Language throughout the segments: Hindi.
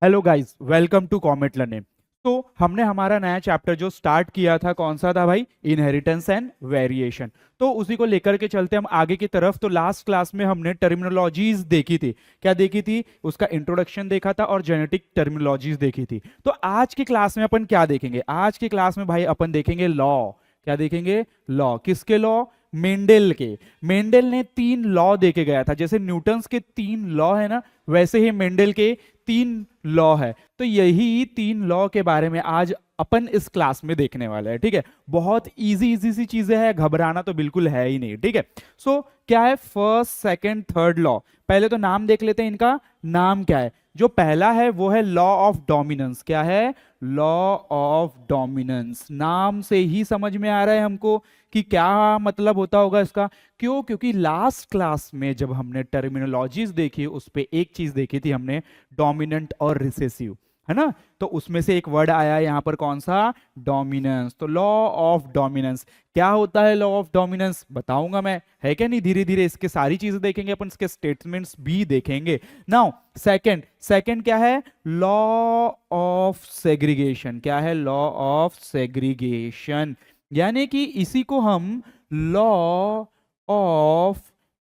Hello guys, welcome to Comet Learning. तो हमने हमारा नया चैप्टर जो स्टार्ट किया था कौन सा था भाई? Inheritance and variation. तो उसी को लेकर के चलते हम आगे की तरफ। तो लास्ट क्लास में हमने टर्मिनोलॉजीज देखी थी। क्या देखी थी? उसका इंट्रोडक्शन देखा था और जेनेटिक टर्मिनोलॉजीज देखी थी। तो आज की क्लास में अपन क्या देखेंगे? आज की क्लास में भाई अपन देखेंगे लॉ। क्या देखेंगे? लॉ। किसके लॉ? मेंडल के। मेंडल ने 3 लॉ देके गया था। जैसे न्यूटन्स के 3 लॉ है ना, वैसे ही मेंडल के 3 लॉ है। तो यही 3 लॉ के बारे में आज अपन इस क्लास में देखने वाले हैं। ठीक है, बहुत इजी इजी सी चीजें हैं, घबराना तो बिल्कुल है ही नहीं। ठीक है, सो क्या है फर्स्ट सेकंड थर्ड लॉ? पहले तो नाम देख लेते हैं इनका। नाम क्या है? जो पहला है वो है लॉ ऑफ डोमिनेंस। क्या है? Law of dominance. नाम से ही समझ में आ रहा है हमको कि क्या मतलब होता होगा इसका। क्यों? क्योंकि लास्ट क्लास में जब हमने टर्मिनोलॉजीज देखी उस पे एक चीज देखी थी हमने, डोमिनेंट और रिसेसिव, है ना। तो उसमें से एक वर्ड आया यहां पर, कौन सा? डोमिनेंस। तो लॉ ऑफ डोमिनेंस क्या होता है? लॉ ऑफ डोमिनेंस बताऊंगा मैं, है क्या नहीं। धीरे धीरे इसके सारी चीजें देखेंगे अपन, इसके स्टेटमेंट्स भी देखेंगे। नाउ सेकंड, सेकंड क्या है? Law of segregation. क्या है? लॉ ऑफ सेग्रीगेशन, यानी कि इसी को हम law of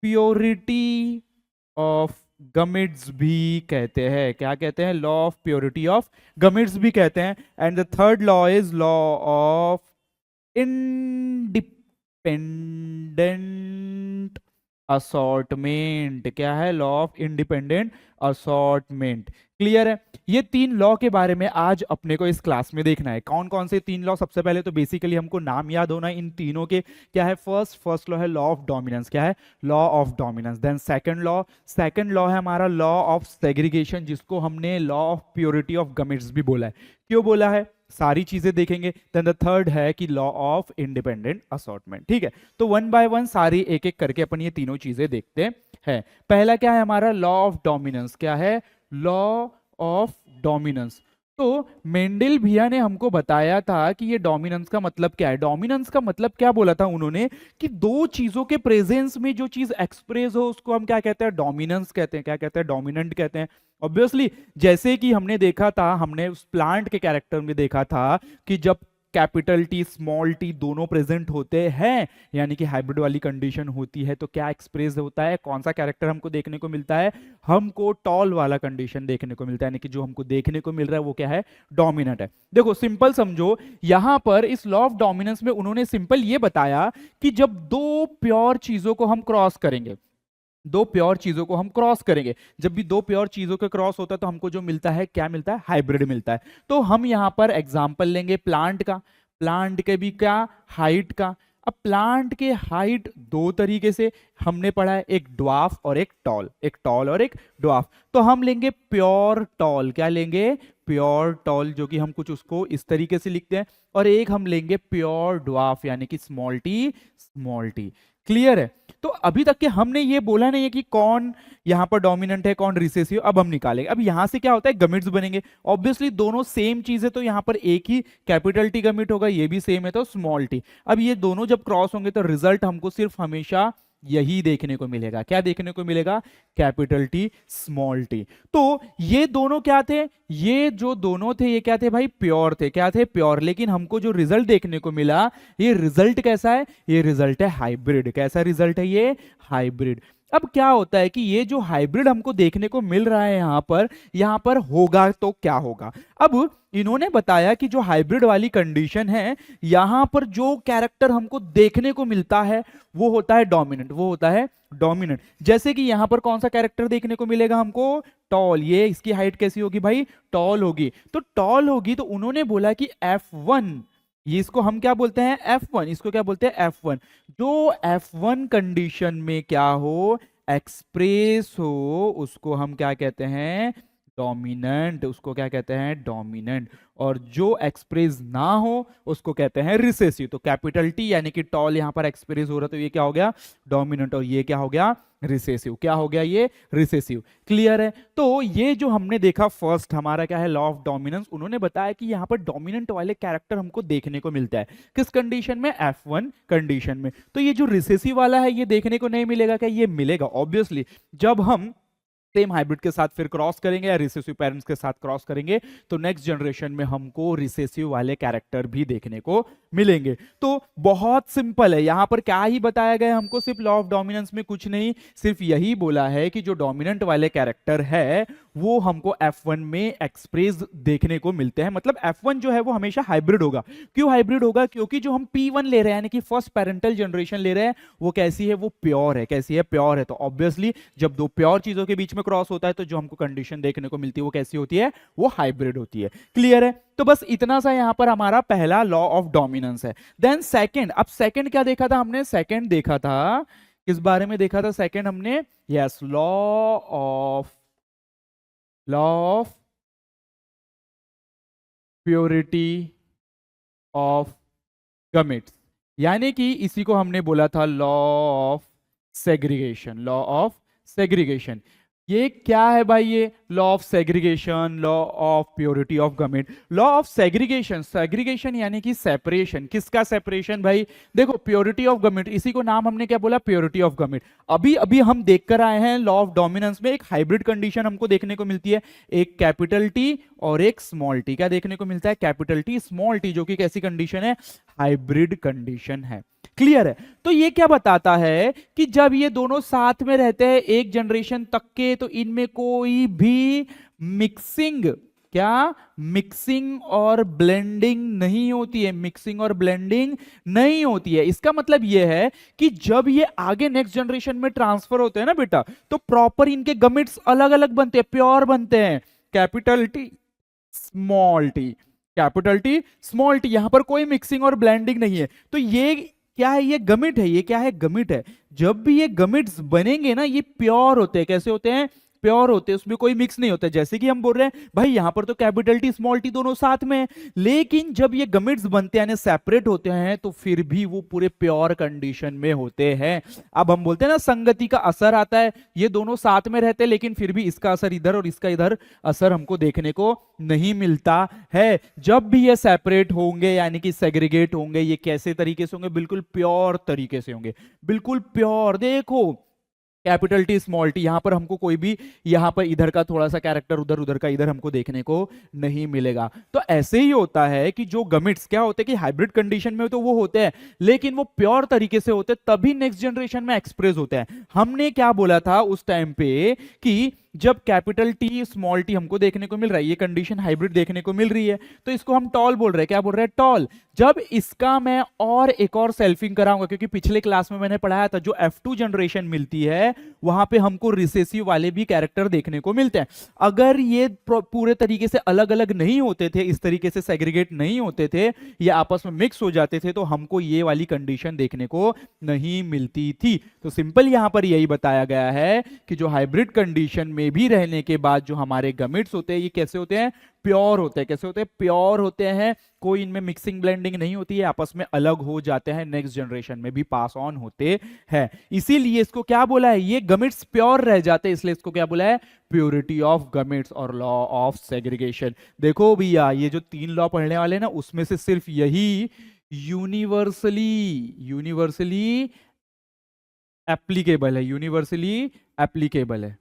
purity of gametes भी कहते हैं। क्या कहते हैं? Law of purity of gametes भी कहते हैं। And the third law is law of independent assortment. क्या है? Law of independent assortment. Clear है? ये 3 लॉ के बारे में आज अपने को इस क्लास में देखना है। कौन कौन से 3 लॉ? सबसे पहले तो बेसिकली हमको नाम याद होना इन तीनों के। क्या है? फर्स्ट लॉ है लॉ ऑफ डोमिनेंस। क्या है? Law of dominance. Then second law है हमारा लॉ ऑफ सेग्रीगेशन, जिसको हमने law of purity of gametes भी बोला है। क्यों बोला है? सारी चीजें देखेंगे। देन द थर्ड है कि लॉ ऑफ इंडिपेंडेंट असॉर्टमेंट। ठीक है, तो वन बाय वन सारी एक एक करके अपन ये तीनों चीजें देखते हैं। पहला क्या है हमारा? Law of dominance. क्या है? Law of dominance. तो मेंडल भैया ने हमको बताया था कि ये डोमिनेंस का मतलब क्या है। डोमिनेंस का मतलब क्या बोला था उन्होंने? कि दो चीजों के प्रेजेंस में जो चीज एक्सप्रेस हो उसको हम क्या कहते हैं? डोमिनेंस कहते हैं। क्या कहते हैं? डोमिनेंट कहते हैं। ऑब्वियसली, जैसे कि हमने देखा था, हमने उस प्लांट के कैरेक्टर में देखा था कि जब कैपिटल टी स्मॉल टी दोनों प्रेजेंट होते हैं, यानी कि हाइब्रिड वाली कंडीशन होती है, तो क्या एक्सप्रेस होता है? कौन सा कैरेक्टर हमको देखने को मिलता है? हमको टॉल वाला कंडीशन देखने को मिलता है, यानी कि जो हमको देखने को मिल रहा है वो क्या है? डोमिनेंट है। देखो सिंपल समझो, यहां पर इस लॉ ऑफ डोमिनेंस में उन्होंने सिंपल ये बताया कि जब दो प्योर चीजों को हम क्रॉस करेंगे, दो प्योर चीजों को हम क्रॉस करेंगे, जब भी दो प्योर चीजों के क्रॉस होता है तो हमको जो मिलता है, क्या मिलता है? हाइब्रिड मिलता है। तो हम यहां पर एग्जांपल लेंगे प्लांट का। प्लांट के भी क्या? हाइट का। अब प्लांट के हाइट दो तरीके से हमने पढ़ा है, एक ड्वार्फ और एक टॉल, एक टॉल और एक ड्वार्फ। तो हम लेंगे प्योर टॉल। क्या लेंगे? प्योर टॉल, जो कि हम कुछ उसको इस तरीके से लिखते हैं। और एक हम लेंगे प्योर ड्वार्फ, यानी कि small T, small T. Clear है? तो अभी तक के हमने ये बोला नहीं है कि कौन यहां पर डोमिनेंट है, कौन रिसेसिव। अब हम निकालेंगे। अब यहां से क्या होता है? गमिट्स बनेंगे। ऑब्वियसली दोनों सेम चीज है, तो यहां पर एक ही कैपिटल टी गमिट होगा, ये भी सेम है तो स्मॉल टी। अब ये दोनों जब क्रॉस होंगे तो रिजल्ट हमको सिर्फ हमेशा यही देखने को मिलेगा। क्या देखने को मिलेगा? Capital T, small T. तो ये दोनों क्या थे? ये जो दोनों थे ये क्या थे भाई? प्योर थे। क्या थे? प्योर। लेकिन हमको जो रिजल्ट देखने को मिला, ये रिजल्ट कैसा है? ये रिजल्ट है हाइब्रिड। कैसा रिजल्ट है ये? हाइब्रिड। अब क्या होता है कि ये जो हाइब्रिड हमको देखने को मिल रहा है यहां पर होगा तो क्या होगा? अब इन्होंने बताया कि जो हाइब्रिड वाली कंडीशन है, यहां पर जो कैरेक्टर हमको देखने को मिलता है वो होता है डोमिनेंट। वो होता है डोमिनेंट। जैसे कि यहां पर कौन सा कैरेक्टर देखने को मिलेगा हमको? टॉल। ये इसकी हाइट कैसी होगी भाई? टॉल होगी। तो टॉल होगी, तो उन्होंने बोला कि F1, ये इसको हम क्या बोलते हैं? F1। इसको क्या बोलते हैं? F1। जो F1 कंडीशन में क्या हो? एक्सप्रेस हो, उसको हम क्या कहते हैं? डोमिनेंट। उसको क्या कहते हैं? डोमिनेंट। और जो एक्सप्रेस ना हो उसको कहते हैं रिसेसिव। तो कैपिटल टी यानी कि टॉल यहां पर एक्सप्रेस हो रहा है, तो ये क्या हो गया? डोमिनेंट। और ये क्या हो गया? रिसेसिव। क्या हो गया? ये रिसेसिव। क्लियर है? तो ये जो हमने देखा फर्स्ट हमारा क्या है? Law of dominance. उन्होंने बताया कि यहां पर डोमिनेंट वाले कैरेक्टर हमको देखने को मिलता है किस कंडीशन में? F1 कंडीशन में। तो ये जो रिसेसिव वाला है ये देखने को नहीं मिलेगा क्या? ये मिलेगा ऑब्वियसली। जब हम सेम हाइब्रिड के साथ फिर क्रॉस करेंगे या रिसेसिव पेरेंट्स के साथ क्रॉस करेंगे तो नेक्स्ट जनरेशन में हमको रिसेसिव वाले कैरेक्टर भी देखने को मिलेंगे। तो बहुत सिंपल है, यहां पर क्या ही बताया गया हमको, सिर्फ लॉ ऑफ डोमिनेंस में कुछ नहीं, सिर्फ यही बोला है कि जो डोमिनेंट वाले कैरेक्टर है वो हमको F1 में एक्सप्रेस देखने को मिलते हैं। मतलब F1 जो है वो हमेशा हाइब्रिड होगा। क्यों हाइब्रिड होगा? क्योंकि जो हम P1 ले रहे हैं यानी कि फर्स्ट पेरेंटल जनरेशन ले रहे हैं वो कैसी है, वो प्योर है। कैसी है? प्योर है। तो ऑब्वियसली जब दो प्योर चीजों के बीच में क्रॉस होता है तो जो हमको कंडीशन देखने को मिलती है वो कैसी होती है, वो हाइब्रिड होती है। क्लियर है? तो बस इतना सा यहां पर हमारा पहला लॉ ऑफ डोमिनेंस है। देन सेकंड, अब सेकंड क्या देखा था हमने? सेकंड देखा था, किस बारे में देखा था सेकंड हमने? Yes, law of purity of gametes, यानी कि इसी को हमने बोला था law of segregation. Law of segregation ये क्या है भाई? ये law of segregation, law of purity of gamete. Law of segregation, segregation यानी कि सेपरेशन। किसका सेपरेशन भाई? देखो प्योरिटी ऑफ गमेट, इसी को नाम हमने क्या बोला? Purity of gamete. अभी अभी हम देख कर आए हैं लॉ ऑफ डोमिनेंस में एक हाइब्रिड कंडीशन हमको देखने को मिलती है, एक कैपिटल टी और एक स्मॉल टी। क्या देखने को मिलता है? कैपिटल टी स्मॉल टी, जो कि कैसी कंडीशन है? हाइब्रिड कंडीशन है। क्लियर है? तो ये क्या बताता है कि जब ये दोनों साथ में रहते हैं एक जनरेशन तक के तो इनमें कोई भी मिक्सिंग, क्या मिक्सिंग और ब्लेंडिंग नहीं होती है। मिक्सिंग और ब्लेंडिंग नहीं होती है। इसका मतलब यह है कि जब ये आगे नेक्स्ट जनरेशन में ट्रांसफर होते हैं ना बेटा, तो प्रॉपर इनके गमेट्स अलग अलग बनते हैं, प्योर बनते हैं। Capital T small T, capital T small T, यहां पर कोई मिक्सिंग और ब्लेंडिंग नहीं है। तो ये क्या है? ये गमिट है। ये क्या है? गमिट है। जब भी ये गमिट्स बनेंगे ना ये प्योर होते हैं। कैसे होते हैं? प्योर होते हैं, उसमें कोई मिक्स नहीं होता। जैसे कि हम बोल रहे हैं भाई यहां पर तो कैपिटल टी स्मॉल टी दोनों साथ में है, लेकिन जब ये गमिट्स बनते हैं सेपरेट होते हैं तो फिर भी वो पूरे प्योर कंडीशन में होते हैं। अब हम बोलते हैं ना संगति का असर आता है, ये दोनों साथ में रहते हैं लेकिन फिर भी इसका असर इधर और इसका इधर असर हमको देखने को नहीं मिलता है। जब भी ये सेपरेट होंगे यानी कि सेग्रीगेट होंगे, ये कैसे तरीके से होंगे? बिल्कुल प्योर तरीके से होंगे, बिल्कुल प्योर। देखो कैपिटल टी स्मॉल टी, यहां पर हमको कोई भी यहां पर इधर का थोड़ा सा कैरेक्टर उधर, उधर का इधर हमको देखने को नहीं मिलेगा। तो ऐसे ही होता है कि जो गमिट्स क्या होते हैं कि हाइब्रिड कंडीशन में तो वो होते हैं लेकिन वो प्योर तरीके से होते हैं, तभी नेक्स्ट जनरेशन में एक्सप्रेस होते हैं। हमने क्या बोला था उस टाइम पे कि जब कैपिटल टी स्मॉल टी हमको देखने को मिल रहा है, ये कंडीशन हाइब्रिड देखने को मिल रही है, तो इसको हम टॉल बोल रहे हैं। क्या बोल रहे हैं? टॉल। जब इसका मैं और एक और सेल्फिंग कराऊंगा, क्योंकि पिछले क्लास में मैंने पढ़ाया था जो F2 जनरेशन मिलती है वहां पे हमको रिसेसिव वाले भी कैरेक्टर देखने को मिलते हैं। अगर ये पूरे तरीके से अलग अलग नहीं होते थे, इस तरीके से सेग्रीगेट नहीं होते थे, ये आपस में मिक्स हो जाते थे, तो हमको ये वाली कंडीशन देखने को नहीं मिलती थी। तो सिंपल यहां पर यही बताया गया है कि जो हाइब्रिड कंडीशन में भी रहने के बाद जो हमारे गमिट्स होते हैं ये कैसे होते हैं? प्योर होते हैं। कैसे होते हैं? प्योर होते हैं। कोई इनमें मिक्सिंग ब्लेंडिंग नहीं होती है, आपस में अलग हो जाते हैं, नेक्स्ट जनरेशन में भी पास ऑन होते हैं। इसीलिए इसको क्या बोला है? ये गमिट्स प्योर रह जाते हैं, इसलिए इसको क्या बोला है? प्योरिटी ऑफ गमिट्स और लॉ ऑफ सेग्रीगेशन। देखो भैया ये जो 3 लॉ पढ़ने वाले हैं ना उसमें से सिर्फ यही यूनिवर्सली एप्लीकेबल है, यूनिवर्सली एप्लीकेबल है,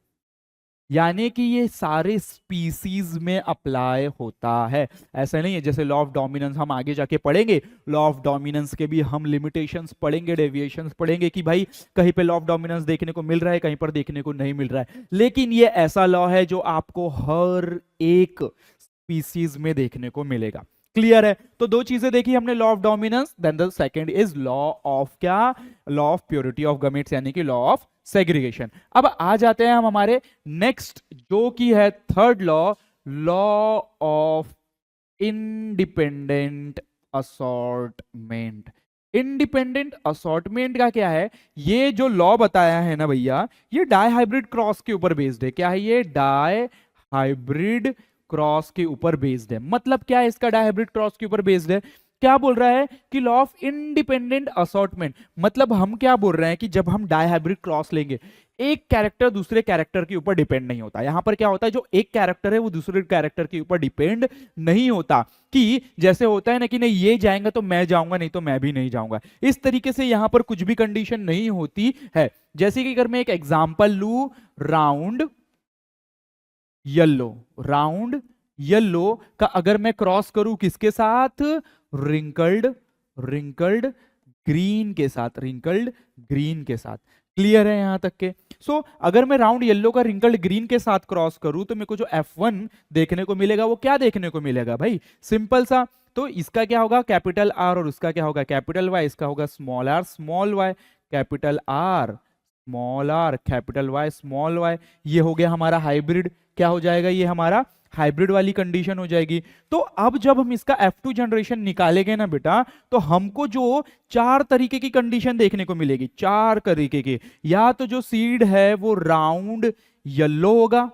यानी कि ये सारे स्पीसीज में अप्लाई होता है। ऐसा नहीं है जैसे लॉ ऑफ डोमिनेंस हम आगे जाके पढ़ेंगे, लॉ ऑफ डोमिनेंस के भी हम लिमिटेशंस पढ़ेंगे, डेविएशंस पढ़ेंगे कि भाई कहीं पे लॉ ऑफ डोमिनेंस देखने को मिल रहा है, कहीं पर देखने को नहीं मिल रहा है। लेकिन ये ऐसा लॉ है जो आपको हर एक स्पीसीज में देखने को मिलेगा। क्लियर है? तो दो चीजें देखी हमने, law of dominance, then the second is law of क्या? Law of purity of gametes यानी कि लॉ ऑफ सेग्रीगेशन। अब आ जाते हैं हम हमारे नेक्स्ट जो कि है third law, law of independent assortment. Independent assortment का क्या है? ये जो लॉ बताया है ना भैया, ये डाई हाइब्रिड क्रॉस के ऊपर बेस्ड है। क्या है ये? डाई हाइब्रिड क्रॉस के ऊपर बेस्ड है। मतलब क्या है इसका? डाई हाइब्रिड क्रॉस के ऊपर बेस्ड है। क्या बोल रहा है कि लॉ ऑफ इंडिपेंडेंट असॉर्टमेंट, मतलब हम क्या बोल रहे हैं कि जब हम डाई हाइब्रिड क्रॉस लेंगे एक कैरेक्टर दूसरे कैरेक्टर के ऊपर डिपेंड नहीं होता। यहां पर क्या होता है, जो एक कैरेक्टर है वो दूसरे कैरेक्टर के ऊपर डिपेंड नहीं होता, कि जैसे होता है ना कि नहीं ये जाएंगे तो मैं जाऊंगा, नहीं तो मैं भी नहीं जाऊंगा। इस तरीके से यहां पर कुछ भी कंडीशन नहीं होती है। जैसे कि अगर मैं एक एग्जांपल लू, राउंड येलो, राउंड येलो का अगर मैं क्रॉस करूं किसके साथ, रिंकल्ड, रिंकल्ड ग्रीन के साथ, रिंकल्ड ग्रीन के साथ। क्लियर है यहां तक के? सो अगर मैं राउंड येलो का रिंकल्ड ग्रीन के साथ क्रॉस करूं तो मेरे को जो F1 देखने को मिलेगा वो क्या देखने को मिलेगा भाई, सिंपल सा। तो इसका क्या होगा कैपिटल आर, और उसका क्या होगा कैपिटल वाई, इसका होगा small R small Y, capital R small R capital Y small Y. ये हो गया हमारा हाइब्रिड, क्या हो जाएगा ये हमारा हाइब्रिड वाली कंडीशन हो जाएगी। तो अब जब हम इसका F2 जनरेशन निकालेंगे ना बेटा, तो हमको जो चार तरीके की कंडीशन देखने को मिलेगी, चार तरीके की। या तो जो सीड है वो राउंड येलो होगा,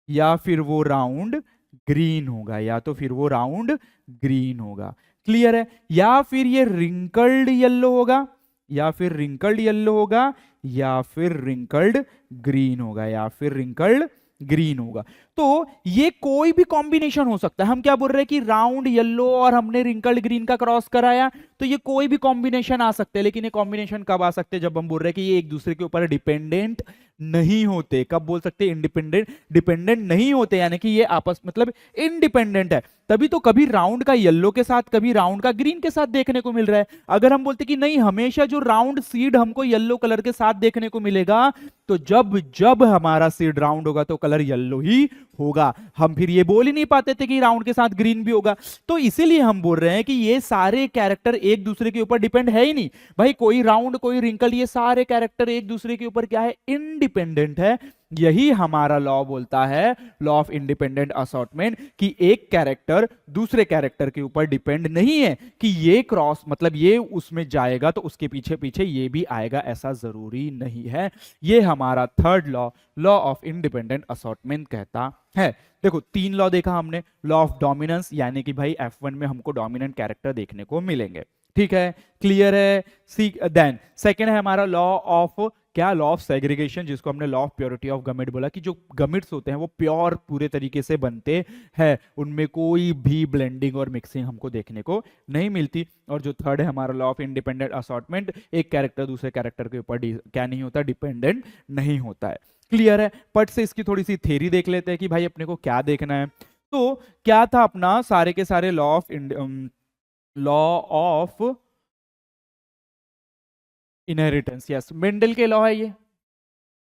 या फिर वो राउंड ग्रीन होगा, या तो फिर वो राउंड ग्रीन होगा। क्लियर है? या फिर ये रिंकल्ड येलो होगा, या फिर रिंकल्ड येलो होगा, या फिर रिंकल्ड ग्रीन होगा, या फिर रिंकल्ड ग्रीन होगा। तो ये कोई भी कॉम्बिनेशन हो सकता है। हम क्या बोल रहे हैं कि राउंड येलो और हमने रिंकल्ड ग्रीन का क्रॉस कराया, तो ये कोई भी कॉम्बिनेशन आ सकते हैं। लेकिन ये कॉम्बिनेशन कब आ सकते हैं, जब हम बोल रहे हैं कि ये एक दूसरे के ऊपर डिपेंडेंट नहीं होते। कब बोल सकते हैं इंडिपेंडेंट, डिपेंडेंट नहीं होते, यानी कि ये आपस मतलब इंडिपेंडेंट है। तभी तो कभी राउंड का येलो के साथ, कभी राउंड का ग्रीन के साथ देखने को मिल रहा है। अगर हम बोलते कि नहीं हमेशा जो राउंड सीड हमको येलो कलर के साथ देखने को मिलेगा, तो जब जब हमारा सीड राउंड होगा तो कलर येलो ही होगा। हम फिर ये बोल ही नहीं पाते थे कि राउंड के साथ ग्रीन भी होगा। तो इसीलिए हम बोल रहे हैं कि ये सारे कैरेक्टर एक दूसरे के ऊपर डिपेंड है ही नहीं भाई। कोई राउंड कोई रिंकल, ये सारे कैरेक्टर एक दूसरे के ऊपर क्या है, इंडिपेंडेंट है। यही हमारा लॉ बोलता है, लॉ ऑफ इंडिपेंडेंट असॉर्टमेंट, कि एक कैरेक्टर दूसरे कैरेक्टर के ऊपर डिपेंड नहीं है कि ये क्रॉस मतलब ये उसमें जाएगा तो उसके पीछे पीछे ये भी आएगा, ऐसा जरूरी नहीं है। ये हमारा third law, law of independent assortment कहता है। देखो तीन लॉ देखा हमने। लॉ ऑफ डोमिनेंस, यानी कि भाई F1 में हमको डोमिनेंट कैरेक्टर देखने को मिलेंगे, ठीक है, क्लियर है। देन सेकंड है हमारा लॉ ऑफ क्या, लॉ ऑफ सेग्रीगेशन, जिसको हमने law of purity of gamete बोला, कि जो गमेट्स होते हैं वो प्योर पूरे तरीके से बनते हैं, उनमें कोई भी ब्लेंडिंग और मिक्सिंग हमको देखने को नहीं मिलती। और जो थर्ड है हमारा लॉ ऑफ इंडिपेंडेंट असॉर्टमेंट, एक कैरेक्टर दूसरे कैरेक्टर के ऊपर क्या नहीं होता, डिपेंडेंट नहीं होता है। क्लियर है? पट से इसकी थोड़ी सी थ्योरी देख लेते हैं कि भाई अपने को क्या देखना है। तो क्या था अपना सारे के सारे law of inheritance, yes Mendel के लॉ है ये।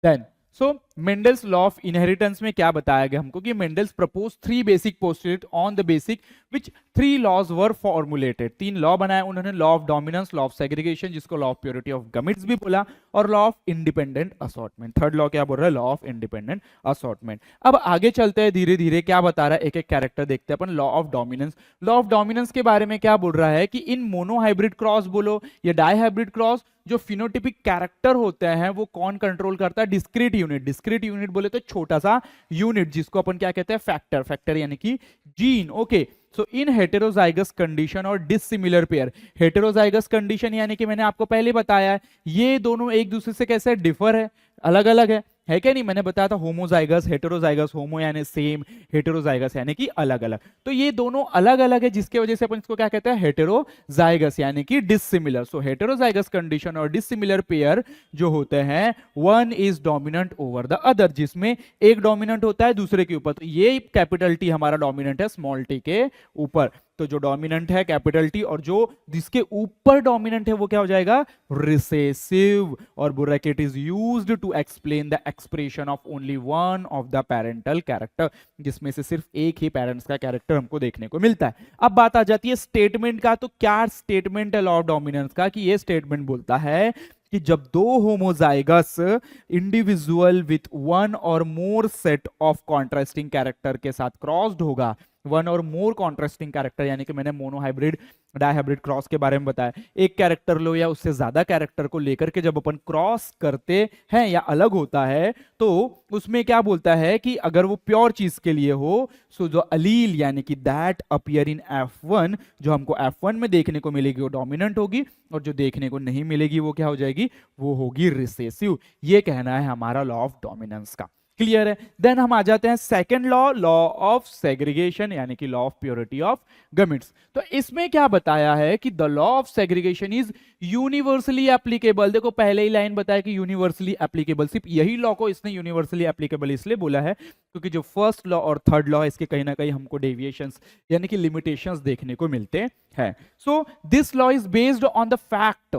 Then so Mendel's law of inheritance में क्या बताया गया हमको, कि Mendel's propose three basic postulate on the basic which three laws were formulated. तीन लॉ बनाए उन्होंने, law of dominance, law of segregation जिसको law of purity of gametes भी बोला, और law of independent assortment. Third law क्या बोल रहा है, लॉ ऑफ इंडिपेंडेंट असॉर्टमेंट। अब आगे चलते हैं धीरे धीरे, क्या बता रहा है एक एक कैरेक्टर देखते हैं अपन। Law of dominance, law of dominance के बारे में क्या बोल रहा है कि इन मोनोहाइब्रिड क्रॉस बोलो या डाईहाइब्रिड क्रॉस, जो फिनोटिपिक कैरेक्टर होते हैं वो कौन कंट्रोल करता है, डिस्क्रीट यूनिट। डिस्क्रीट यूनिट बोले तो छोटा सा यूनिट, जिसको अपन क्या कहते हैं, फैक्टर। फैक्टर यानी कि जीन। ओके, सो इन हेटेरोजाइगस कंडीशन और डिसिमिलर पेयर। हेटेरोजाइगस कंडीशन यानी कि मैंने आपको पहले बताया ये दोनों एक दूसरे से कैसे डिफर है, अलग अलग है क्या नहीं। मैंने बताया था होमोजाइगस हेटेरोजाइगस, होमो यानी सेम, हेटेरोजाइगस यानी कि अलग अलग। तो ये दोनों अलग अलग है, जिसके वजह से अपन इसको क्या कहते हैं, हेटेरोजाइगस यानी कि डिसिमिलर। सो हेटेरोजाइगस कंडीशन और डिसिमिलर पेयर जो होते हैं, one is dominant over the other, जिसमें एक डोमिनेंट होता है दूसरे के ऊपर। तो ये कैपिटल टी हमारा डोमिनेंट है स्मॉल टी के ऊपर। तो जो डोमिनेंट है कैपिटल टी, और जो जिसके ऊपर डोमिनेंट है वो क्या हो जाएगा, रिसेसिव। और bracket is used to explain the expression of only one of the parental character, जिसमें से सिर्फ एक ही पेरेंट्स का कैरेक्टर हमको देखने को मिलता है। अब बात आ जाती है स्टेटमेंट का। तो क्या स्टेटमेंट है लॉ ऑफ डोमिनेंस का, कि ये स्टेटमेंट बोलता है कि जब दो होमोजाइगस इंडिविजुअल विथ वन और मोर सेट ऑफ कॉन्ट्रास्टिंग कैरेक्टर के साथ क्रॉस्ड होगा, वन और मोर कॉन्ट्रास्टिंग कैरेक्टर यानी कि मैंने मोनोहाइब्रिड डाईहाइब्रिड क्रॉस के बारे में बताया, एक कैरेक्टर लो या उससे ज्यादा कैरेक्टर को लेकर के जब अपन क्रॉस करते हैं या अलग होता है, तो उसमें क्या बोलता है कि अगर वो प्योर चीज के लिए हो, सो जो अलील यानी कि दैट अपीयर इन F1, जो हमको F1 में देखने को मिलेगी वो डोमिनेंट होगी, और जो देखने को नहीं मिलेगी वो क्या हो जाएगी, वो होगी रिसेसिव। ये कहना है हमारा लॉ ऑफ डोमिनेंस का। क्लियर है। देन हम आ जाते हैं second law, law of segregation, यानी कि law of purity of gametes. तो इसमें क्या बताया है कि the law of segregation is universally applicable. देखो पहले ही लाइन बताया कि यूनिवर्सली एप्लीकेबल, सिर्फ यही लॉ को इसने यूनिवर्सली एप्लीकेबल इसलिए बोला है क्योंकि जो फर्स्ट लॉ और थर्ड लॉ है इसके कहीं ना कहीं हमको डेविएशंस यानी कि लिमिटेशंस देखने को मिलते हैं। So this law is based on the fact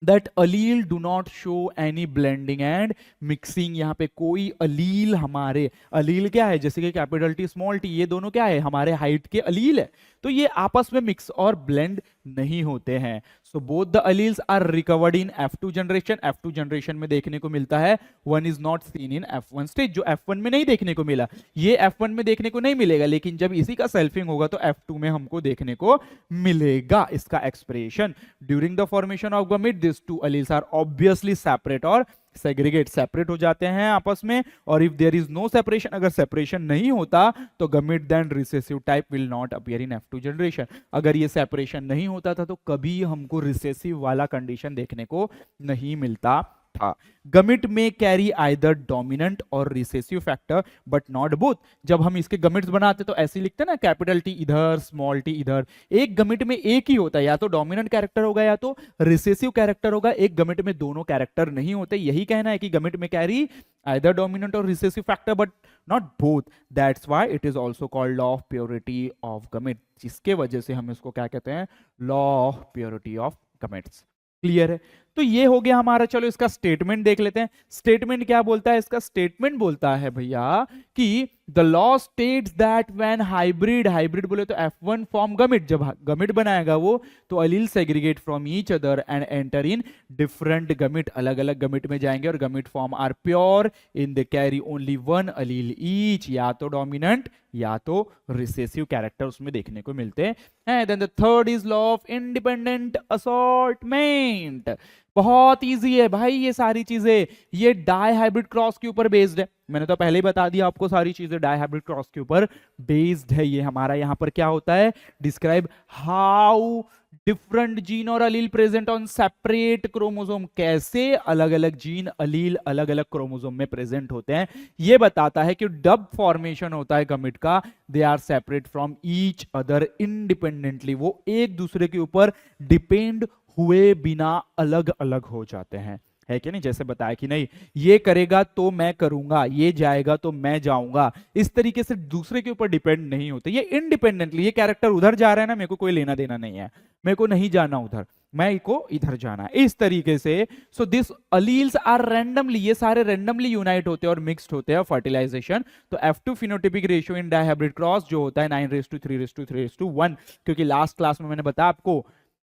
that allele do not show any blending and mixing। यहाँ पे कोई अलील, हमारे अलील क्या है, जैसे कि कैपिटल टी स्मॉल टी, ये दोनों क्या है, हमारे हाइट के अलील है, तो ये आपस में मिक्स और ब्लेंड नहीं होते हैं। So both the alleles are recovered in F2 generation. F2 generation में देखने को मिलता है, one is not seen in F1 stage, जो F1 में नहीं देखने को मिला, ये F1 में देखने को नहीं मिलेगा, लेकिन जब इसी का सेल्फिंग होगा तो F2 में हमको देखने को मिलेगा इसका expression. During the formation of gamete this two alleles are obviously separate और सेग्रीगेट, सेपरेट हो जाते हैं आपस में। और if there is no separation, अगर सेपरेशन नहीं होता तो gamete then recessive type will not appear in F2 generation. अगर ये सेपरेशन नहीं होता था तो कभी हमको रिसेसिव वाला कंडीशन देखने को नहीं मिलता था। गमिट में कैरी आइदर डोमिनेंट और recessive factor but not both. जब हम इसके गमिट्स बनाते तो ऐसे लिखते हैं ना, कैपिटल टी इधर स्मॉल टी इधर, एक गमिट में एक ही होता है, या तो डोमिनेंट कैरेक्टर होगा या तो रिसेसिव कैरेक्टर होगा, एक गमिट में दोनों कैरेक्टर नहीं होते। यही कहना है कि गमिट में कैरी आइदर डोमिनेंट और recessive factor but not both, that's why it is also called law of purity of gamete, जिसके वजह से हम इसको क्या कहते हैं, law of purity of gametes. Clear है। तो ये हो गया हमारा, चलो इसका स्टेटमेंट देख लेते हैं। स्टेटमेंट क्या बोलता है, इसका स्टेटमेंट बोलता है भैया कि the law states that when hybrid, hybrid बोले तो F1 फॉर्म गमिट, जब गमिट बनाएगा वो तो allele segregate from each other and enter in different gamete, अलग अलग गमिट में जाएंगे और gamete form are pure in the carry only one allele each, या तो डोमिनेंट या तो रिसेसिव कैरेक्टर उसमें देखने को मिलते हैं। Then the third is law of independent assortment. बहुत इजी है भाई ये सारी चीजें, ये डाई हाइब्रिड क्रॉस के ऊपर बेस्ड है, मैंने तो पहले ही बता दिया आपको, सारी चीजें डाई हाइब्रिड क्रॉस के ऊपर बेस्ड है। ये हमारा यहाँ पर क्या होता है, डिस्क्राइब हाउ डिफरेंट जीन और अलील प्रेजेंट ऑन सेपरेट क्रोमोसोम, कैसे अलग अलग जीन अलील अलग अलग क्रोमोसोम में प्रेजेंट होते हैं। ये बताता है कि जब फॉर्मेशन होता है गमिट का, they are separate from each other independently, वो एक दूसरे के ऊपर डिपेंड हुए बिना अलग अलग हो जाते हैं, है कि नहीं। जैसे बताया कि नहीं ये करेगा तो मैं करूंगा, ये जाएगा तो मैं जाऊंगा, इस तरीके से दूसरे के ऊपर डिपेंड नहीं होते, ये इंडिपेंडेंटली, ये कैरेक्टर उधर जा रहा है ना, मेरे को कोई लेना देना नहीं है, मेरे को नहीं जाना उधर, मैं को इधर जाना है, इस तरीके से। So this alleles are randomly, ये सारे रैंडमली यूनाइट होते हैं और मिक्स्ड होते हैं फर्टिलाइजेशन। तो F2 phenotypic ratio in dihybrid cross जो होता है 9:3:3:1, क्योंकि लास्ट क्लास में मैंने बताया आपको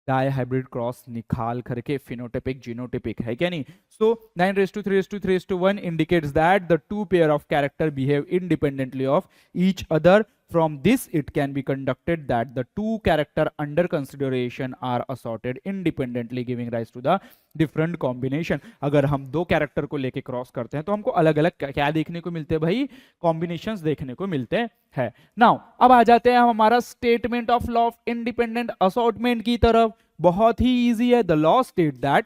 डाई हाइब्रिड क्रॉस निकाल करके फिनोटाइपिक जीनोटाइपिक है क्या नहीं। सो 9:3:3:1 indicates that the two pair of character behave independently of each other. From this it can be conducted that the two character under consideration are assorted independently giving rise to the different combination। अगर हम दो कैरेक्टर को लेके क्रॉस करते हैं तो हमको अलग अलग क्या देखने को मिलते हैं भाई, कॉम्बिनेशंस देखने को मिलते हैं। नाउ अब आ जाते हैं हम हमारा statement of law of independent assortment की तरफ। बहुत ही इजी है। द लॉ स्टेट दैट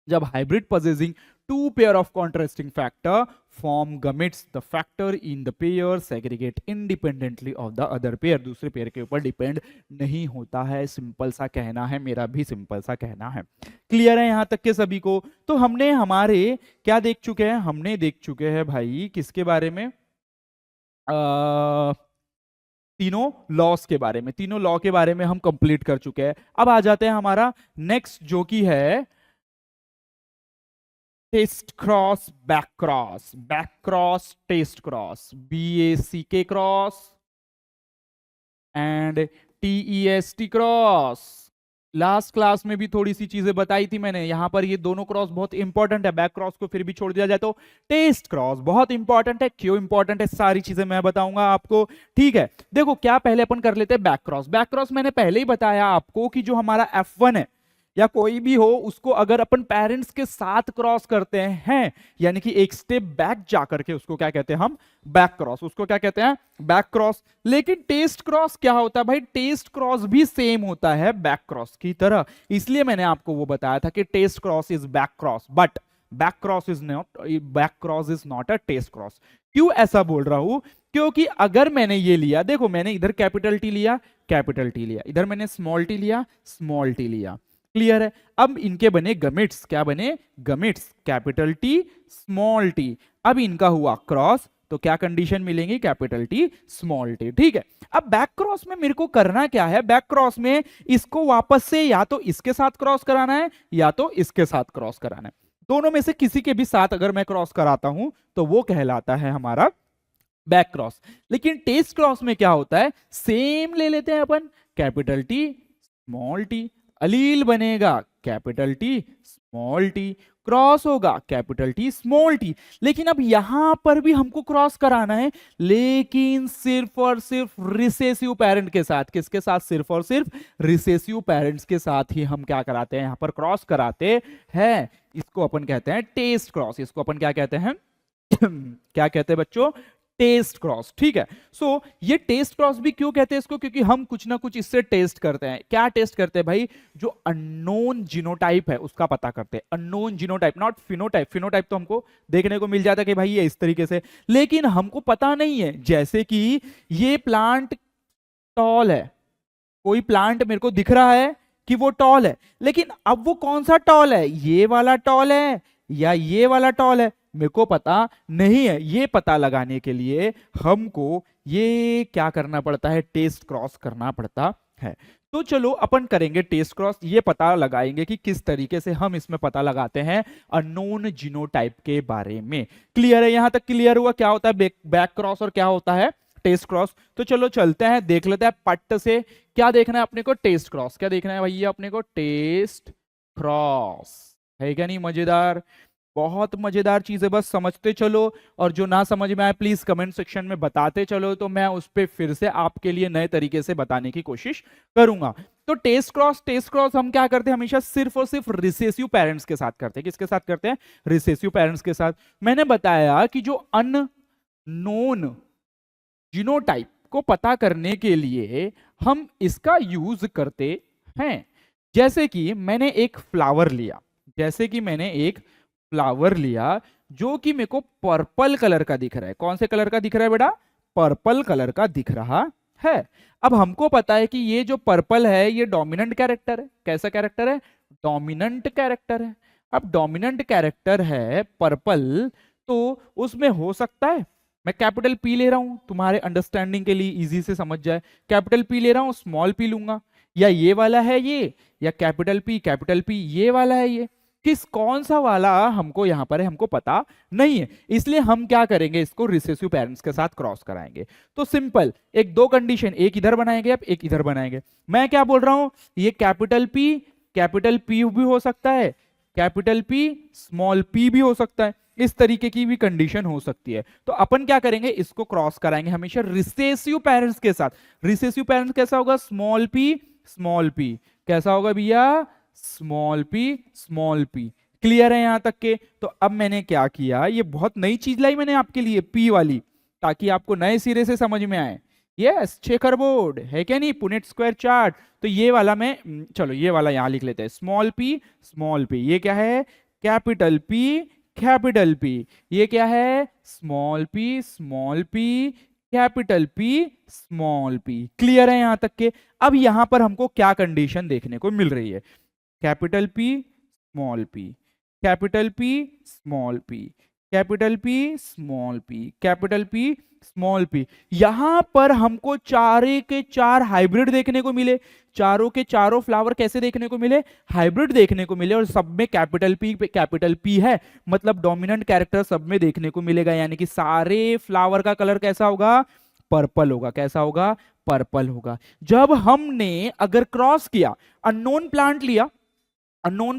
जब hybrid possessing two pair of contrasting factor form gametes, the factor in the pair segregate independently of the other pair, दूसरे पेयर के ऊपर डिपेंड नहीं होता है। सिंपल सा कहना है, मेरा भी सिंपल सा कहना है। क्लियर है यहां तक के सभी को। तो हमने हमारे क्या देख चुके हैं, हमने देख चुके हैं भाई किसके बारे में, तीनों लॉस के बारे में, तीनों लॉ के बारे में हम कंप्लीट कर चुके हैं। अब आ जाते हैं हमारा नेक्स्ट जो कि है test cross back cross, back cross test cross, BACK cross and TEST cross. Last class में भी थोड़ी सी चीजें बताई थी मैंने, यहां पर ये दोनों क्रॉस बहुत इंपॉर्टेंट है, बैक क्रॉस को फिर भी छोड़ दिया जाए तो टेस्ट क्रॉस बहुत इंपॉर्टेंट है। क्यों इंपॉर्टेंट है सारी चीजें मैं बताऊंगा आपको, ठीक है। देखो क्या पहले अपन कर लेते हैं बैक क्रॉस। बैक क्रॉस मैंने पहले ही बताया आपको कि जो हमारा F1 है या कोई भी हो, उसको अगर अपन पेरेंट्स के साथ क्रॉस करते हैं, यानी कि एक स्टेप बैक जाकर के, उसको क्या कहते हैं हम, बैक क्रॉस, उसको क्या कहते हैं, बैक क्रॉस। लेकिन टेस्ट क्रॉस क्या होता है भाई, टेस्ट क्रॉस भी सेम होता है बैक क्रॉस की तरह, इसलिए मैंने आपको वो बताया था कि test cross is back cross, but back cross is not a test cross. क्यों ऐसा बोल रहा हूं? क्योंकि अगर मैंने ये लिया, देखो मैंने इधर कैपिटल टी लिया, कैपिटल टी लिया, इधर मैंने स्मॉल टी लिया, स्मॉल टी लिया, क्लियर है? अब इनके बने गमिट्स, क्या बने? Gametes, capital T small T. अब इनका हुआ क्रॉस, तो क्या कंडीशन मिलेंगी? कैपिटल टी स्मॉल टी, ठीक है। अब बैक क्रॉस में मेरे को करना क्या है? बैक क्रॉस में इसको वापस से या तो इसके साथ क्रॉस कराना है या तो इसके साथ क्रॉस कराना है। दोनों में से किसी के भी साथ अगर मैं क्रॉस कराता हूं तो वो कहलाता है हमारा बैक क्रॉस। लेकिन टेस्ट क्रॉस में क्या होता है? सेम ले लेते हैं अपन, कैपिटल टी स्मॉल टी, अलील बनेगा capital T small T, cross होगा कैपिटल टी स्मॉल टी। लेकिन अब यहां पर भी हमको क्रॉस कराना है, लेकिन सिर्फ और सिर्फ रिसेसिव पेरेंट के साथ। किसके साथ? सिर्फ और सिर्फ रिसेसिव पेरेंट्स के साथ ही हम क्या कराते हैं? यहां पर क्रॉस कराते हैं। इसको अपन कहते हैं टेस्ट क्रॉस। इसको अपन क्या कहते हैं? क्या कहते हैं बच्चों? टेस्ट क्रॉस, ठीक है। सो ये टेस्ट क्रॉस भी क्यों कहते हैं इसको? क्योंकि हम कुछ ना कुछ इससे टेस्ट करते हैं। क्या टेस्ट करते हैं भाई? जो अननोन जीनोटाइप है उसका पता करते हैं। Unknown genotype, not phenotype. Phenotype तो हमको देखने को मिल जाता है कि भाई ये इस तरीके से, लेकिन हमको पता नहीं है। जैसे कि ये प्लांट टॉल है, कोई प्लांट मेरे को दिख रहा है कि वो टॉल है, लेकिन अब वो कौन सा टॉल है? ये वाला टॉल है या ये वाला टॉल है? मेरे को पता नहीं है। ये पता लगाने के लिए हमको ये क्या करना पड़ता है? टेस्ट क्रॉस करना पड़ता है। तो चलो अपन करेंगे टेस्ट क्रॉस, ये पता लगाएंगे कि किस तरीके से हम इसमें पता लगाते हैं अननोन जीनोटाइप के बारे में। क्लियर है? यहां तक क्लियर हुआ क्या होता है बैक क्रॉस और क्या होता है टेस्ट क्रॉस? तो चलो चलते हैं, देख लेते हैं पट्ट से। क्या देखना है अपने को? Test cross. क्या देखना है भैया अपने को? Test cross. है क्या नहीं मजेदार? बहुत मजेदार चीज है, बस समझते चलो। और जो ना समझ में आए प्लीज कमेंट सेक्शन में बताते चलो, तो मैं उस पर फिर से आपके लिए नए तरीके से बताने की कोशिश करूंगा। तो टेस्ट क्रॉस हम क्या करते हैं? हमेशा सिर्फ और सिर्फ रिसेसिव पेरेंट्स के साथ करते हैं। किसके साथ करते हैं? रिसेसिव पेरेंट्स के साथ। मैंने बताया कि जो अननोन जीनोटाइप को पता करने के लिए हम इसका यूज करते हैं। जैसे कि मैंने एक फ्लावर लिया, जो कि मेरे को पर्पल कलर का दिख रहा है। कौन से कलर का दिख रहा है बेटा? पर्पल कलर का दिख रहा है। अब हमको पता है कि ये जो पर्पल है ये डोमिनेंट कैरेक्टर है। कैसा कैरेक्टर है? डोमिनेंट कैरेक्टर है। अब डोमिनेंट कैरेक्टर है पर्पल, तो उसमें हो सकता है, मैं कैपिटल पी ले रहा हूं तुम्हारे अंडरस्टैंडिंग के लिए, इजी से समझ जाए, कैपिटल पी ले रहा हूं, स्मॉल पी लूंगा, या ये वाला है ये, या कैपिटल पी ये वाला है ये। किस कौन सा वाला हमको यहां पर है हमको पता नहीं है, इसलिए हम क्या करेंगे? इसको रिसेसिव पेरेंट्स के साथ क्रॉस कराएंगे। तो सिंपल, एक दो कंडीशन, एक इधर बनाएंगे अब एक इधर बनाएंगे। मैं क्या बोल रहा हूं? ये कैपिटल पी भी हो सकता है, कैपिटल पी स्मॉल पी भी हो सकता है, इस तरीके की भी कंडीशन हो सकती है। तो अपन क्या करेंगे? इसको क्रॉस कराएंगे हमेशा रिसेसिव पेरेंट्स के साथ। रिसेसिव पेरेंट्स कैसा होगा? स्मॉल पी कैसा होगा भैया? Small P. क्लियर है यहां तक के? तो अब मैंने क्या किया, ये बहुत नई चीज लाई मैंने आपके लिए, पी वाली, ताकि आपको नए सिरे से समझ में आए। यस, चेकर बोर्ड है क्या नहीं? Punnett square chart. तो ये वाला मैं, चलो ये वाला यहां लिख लेते हैं, स्मॉल पी। ये क्या है? Capital P. ये क्या है? Small P capital P small P. Clear है यहां तक के? अब यहां पर हमको क्या कंडीशन देखने को मिल रही है? Capital P small P, capital P small P, capital P small P, capital P small P. यहां पर हमको चारे के चार हाइब्रिड देखने को मिले। चारों के चारों फ्लावर कैसे देखने को मिले? हाइब्रिड देखने को मिले, और सब में कैपिटल पी है, मतलब डोमिनेंट कैरेक्टर सब में देखने को मिलेगा। यानी कि सारे फ्लावर का कलर कैसा होगा? पर्पल होगा। कैसा होगा? पर्पल होगा। जब हमने अगर क्रॉस किया, अननोन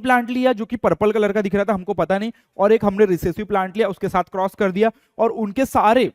प्लांट लिया जो कि पर्पल कलर का दिख रहा था, हमको पता नहीं, और एक हमने रिसेसिव प्लांट लिया, उसके साथ क्रॉस कर दिया, और उनके सारे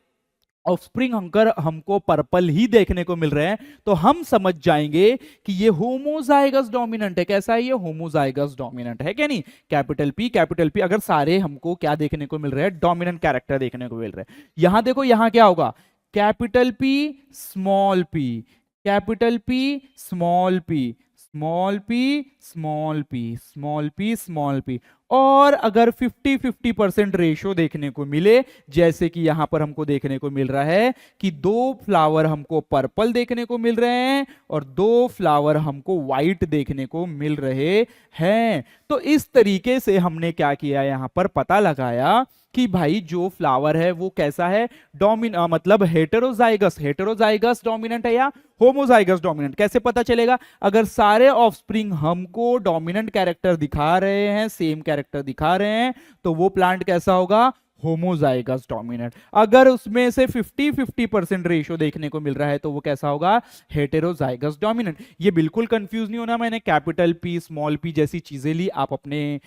ऑफस्प्रिंग हमको पर्पल ही देखने को मिल रहे हैं, तो हम समझ जाएंगे कि ये होमोजाइगस डोमिनेंट है। कैसा है ये? होमोजाइगस डोमिनेंट है क्या नहीं? कैपिटल पी अगर सारे हमको क्या देखने को मिल रहे हैं? डोमिनेंट कैरेक्टर देखने को मिल रहे हैं। यहां देखो, यहां क्या होगा? Capital P small P, capital P small P, small P small P, small P small P. और अगर 50-50% रेशो देखने को मिले, जैसे कि यहां पर हमको देखने को मिल रहा है कि 2 फ्लावर हमको पर्पल देखने को मिल रहे हैं और 2 फ्लावर हमको व्हाइट देखने को मिल रहे हैं, तो इस तरीके से हमने क्या किया, यहां पर पता लगाया कि भाई जो फ्लावर है वो कैसा है, मतलब हेटेरोजाइगस, हेटेरोजाइगस डोमिनेंट है या होमोजाइगस डोमिनेंट। कैसे पता चलेगा? अगर सारे ऑफस्प्रिंग हमको डोमिनेंट कैरेक्टर दिखा रहे हैं, सेम कैरेक्टर दिखा रहे हैं, तो वो प्लांट कैसा होगा, होमोजाइगस डोमिनेंट। अगर उसमें से 50-50% रेशियो देखने को मिल रहा है तो वो कैसा होगा, हेटेरोजाइगस डोमिनेंट। ये बिल्कुल कंफ्यूज नहीं होना, मैंने कैपिटल पी स्मॉल पी जैसी चीजें ली, आप अपने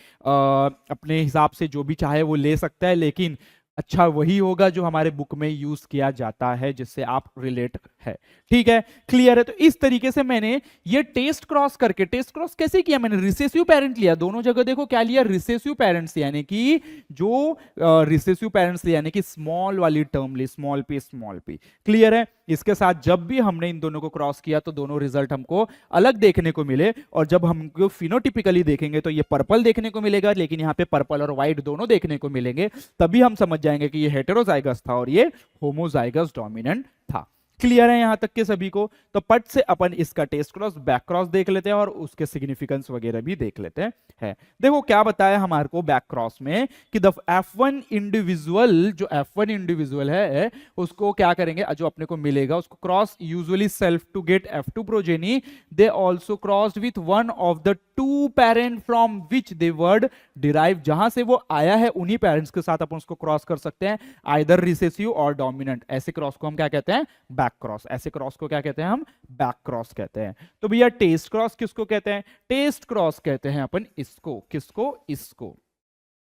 हिसाब से जो भी चाहे वो ले सकता है, लेकिन अच्छा वही होगा जो हमारे बुक में यूज किया जाता है, जिससे आप रिलेट है। ठीक है, क्लियर है? तो इस तरीके से मैंने ये टेस्ट क्रॉस करके, टेस्ट क्रॉस कैसे किया, मैंने रिसेसिव पेरेंट लिया, दोनों जगह देखो क्या लिया, रिसेसिव पेरेंट्स, यानी कि जो रिसेसिव पेरेंट्स यानी कि स्मॉल वाली टर्म ली, स्मॉल पी। क्लियर है? इसके साथ जब भी हमने इन दोनों को क्रॉस किया तो दोनों रिजल्ट हमको अलग देखने को मिले, और जब हमको फिनोटिपिकली देखेंगे तो ये पर्पल देखने को मिलेगा, लेकिन यहाँ पे पर्पल और व्हाइट दोनों देखने को मिलेंगे, तभी हम समझ जाएंगे कि ये हेटेरोजाइगस था और ये होमोजाइगस डोमिनेंट था। क्लियर है यहां तक के सभी को? तो पट से अपन इसका टेस्ट क्रॉस, बैक क्रॉस देख लेते हैं और उसके सिग्निफिकेंस वगैरह भी देख लेते हैं। देखो क्या बताया हमारे को बैक क्रॉस में कि द F1 इंडिविजुअल, जो F1 इंडिविजुअल है उसको क्या करेंगे, जो अपने को मिलेगा उसको cross usually self to get F2 progeny, they also crossed with one of the 2 parent from which they were derive. जहां से वो आया है उन्हीं पेरेंट्स के साथ अपन उसको क्रॉस कर सकते हैं, आइदर रिसेसिव और डोमिनेंट। ऐसे क्रॉस को हम क्या कहते हैं, बैक क्रॉस। ऐसे क्रॉस को क्या कहते हैं हम, बैक क्रॉस कहते हैं। तो भैया टेस्ट क्रॉस किसको कहते हैं, टेस्ट क्रॉस कहते हैं अपन इसको, किसको, इसको।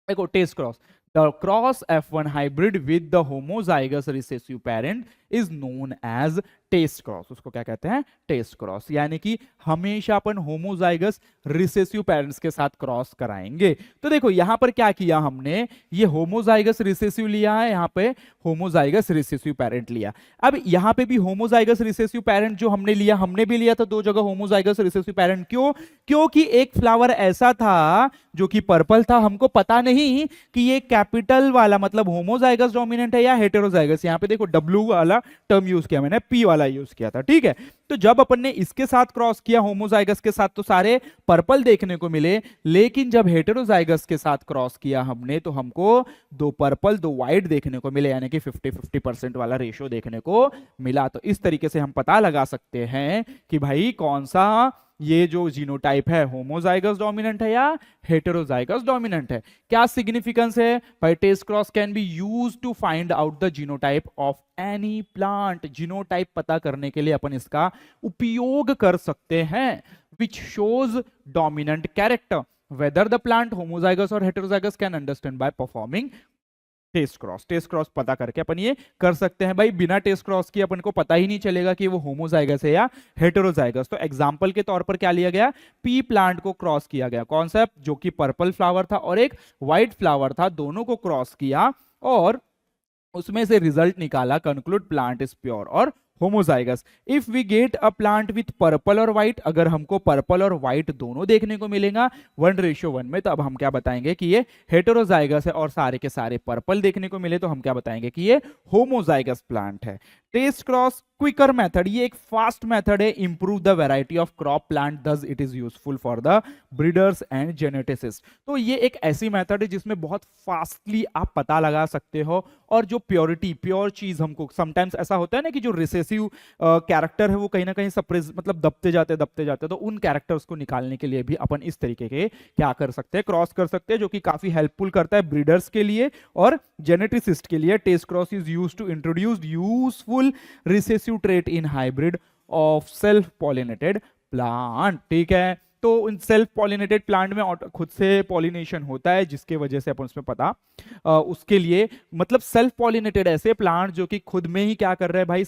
देखो test cross, the cross F1 hybrid with the homozygous recessive parent is known as test cross. उसको क्या कहते हैं, टेस्ट क्रॉस। यानी कि हमेशा अपन होमोजाइगस रिसेसिव पेरेंट्स के साथ क्रॉस कराएंगे। तो देखो यहां पर क्या किया हमने, ये होमोजाइगस रिसेसिव लिया है, यहां पे होमोजाइगस रिसेसिव पेरेंट लिया। अब यहां पे भी होमोजाइगस रिसेसिव पेरेंट जो हमने लिया, हमने भी लिया था 2 जगह होमोजाइगस रिसेसिव पेरेंट। क्यों? क्योंकि एक फ्लावर ऐसा था जो कि पर्पल था, हमको पता नहीं कि ये कैपिटल वाला मतलब होमोजाइगस डोमिनेंट है या हेटेरोजाइगस। यहां पे देखो W वाला टर्म यूज किया मैंने, P वाला यूज किया था। ठीक है, तो जब अपन ने इसके साथ क्रॉस किया होमोजाइगस के साथ तो सारे पर्पल देखने को मिले, लेकिन जब हेटेरोजाइगस के साथ क्रॉस किया हमने तो हमको 2 पर्पल 2 व्हाइट देखने को मिले, यानी कि 50-50% वाला रेशियो देखने को मिला। तो इस तरीके से हम पता लगा सकते हैं कि भाई कौन सा ये जो जीनोटाइप है होमोजाइगस डोमिनेंट है या हेटेरोजाइगस डोमिनेंट है। क्या सिग्निफिकेंस है भाई, test cross can be used to find out the genotype of any plant. Genotype पता करने के लिए अपन इसका उपयोग कर सकते हैं, which shows dominant character whether the plant homozygous और heterozygous can understand by performing test cross. Test cross पता करके अपन ये कर सकते हैं। भाई बिना टेस्ट क्रॉस किए अपन को पता ही नहीं चलेगा कि वो होमोजाइगस है या हेटेरोजाइगस। तो एग्जांपल के तौर पर क्या लिया गया, पी प्लांट को क्रॉस किया गया, कौन सा, जो कि पर्पल फ्लावर था और एक व्हाइट फ्लावर था, दोनों को क्रॉस किया और उसमें से रिजल्ट निकाला, कंक्लूड प्लांट इज प्योर और homozygous. If we get a plant with purple और व्हाइट, अगर हमको पर्पल और व्हाइट दोनों देखने को मिलेगा 1:1 में, तो अब हम क्या बताएंगे कि ये हेटेरोजाइगस है, और सारे के सारे पर्पल देखने को मिले तो हम क्या बताएंगे कि ये होमोजाइगस प्लांट है। टेस्ट क्रॉस क्विकर मेथड, ये एक फास्ट मेथड है, improve the variety of crop plant, thus it is useful for the breeders and geneticist. तो ये एक ऐसी मेथड है जिसमें बहुत फास्टली आप पता लगा सकते हो, और जो प्योरिटी, प्योर चीज हमको, समटाइम्स ऐसा होता है ना कि जो रिसेसिव कैरेक्टर है वो कहीं ना कहीं सप्रेस, मतलब दबते जाते, तो उन कैरेक्टर्स को निकालने के लिए भी अपन इस तरीके के क्या कर सकते हैं, क्रॉस कर सकते हैं, जो कि काफी हेल्पफुल करता है ब्रीडर्स के लिए और जेनेटिसिस्ट के लिए। Test cross is used to introduce useful recessive trait in hybrid of self pollinated plant। ठीक है, तो इन सेल्फ पॉलिनेटेड प्लांट में खुद से पॉलिनेशन होता है, जिसके वजह से अपन उसमें पता उसके लिए, मतलब सेल्फ पॉलिनेटेड ऐसे प्लांट जो कि खुद में ही क्या कर रहे हैं भाई,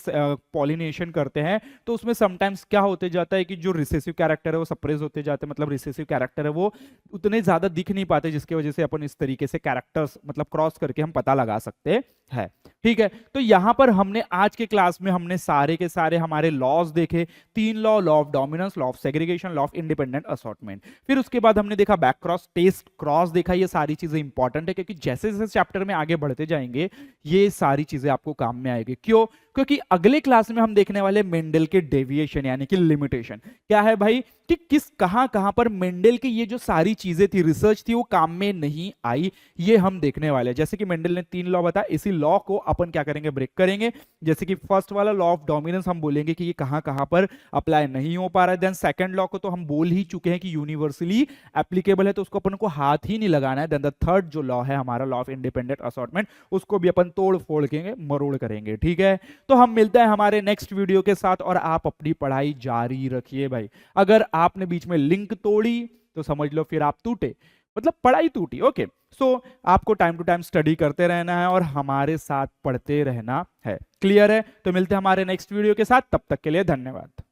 पॉलिनेशन करते हैं, तो उसमें समटाइम्स क्या होते जाता है कि जो रिसेसिव कैरेक्टर है वो सप्रेस होते जाते हैं, मतलब रिसेसिव कैरेक्टर है वो उतने ज्यादा दिख नहीं पाते, जिसकी वजह से अपन इस तरीके से कैरेक्टर्स मतलब क्रॉस करके हम पता लगा सकते हैं। ठीक है, तो यहां पर हमने आज के क्लास में हमने सारे के सारे हमारे लॉज देखे, 3 law, law of dominance, law of segregation, law of independence independent assortment. फिर उसके बाद हमने देखा बैक क्रॉस, टेस्ट क्रॉस देखा। ये सारी चीजें इंपॉर्टेंट है क्योंकि जैसे जैसे चैप्टर में आगे बढ़ते जाएंगे ये सारी चीजें आपको काम में आएगी। क्यों? क्योंकि अगले क्लास में हम देखने वाले मेंडल के डेविएशन यानी कि लिमिटेशन। क्या है भाई कि किस कहां पर मेंडल की ये जो सारी चीजें थी, रिसर्च थी, वो काम में नहीं आई, ये हम देखने वाले हैं। जैसे कि मेंडल ने 3 लॉ बताया, इसी लॉ को अपन क्या करेंगे, ब्रेक करेंगे। जैसे कि फर्स्ट वाला लॉ ऑफ डोमिनेंस हम बोलेंगे कि ये कहां पर अप्लाई नहीं हो पा रहा है। देन सेकंड लॉ को तो हम बोल ही चुके हैं कि यूनिवर्सली एप्लीकेबल है, तो उसको अपन को हाथ ही नहीं लगाना है। देन द थर्ड जो लॉ है हमारा, लॉ ऑफ इंडिपेंडेंट असॉर्टमेंट, उसको भी अपन तोड़ फोड़ के मरोड़ करेंगे। ठीक है, तो हम मिलते हैं हमारे नेक्स्ट वीडियो के साथ, और आप अपनी पढ़ाई जारी रखिए भाई। अगर आपने बीच में लिंक तोड़ी तो समझ लो फिर आप टूटे, मतलब पढ़ाई टूटी। ओके, सो आपको टाइम टू टाइम स्टडी करते रहना है और हमारे साथ पढ़ते रहना है। क्लियर है? तो मिलते हैं हमारे नेक्स्ट वीडियो के साथ, तब तक के लिए धन्यवाद।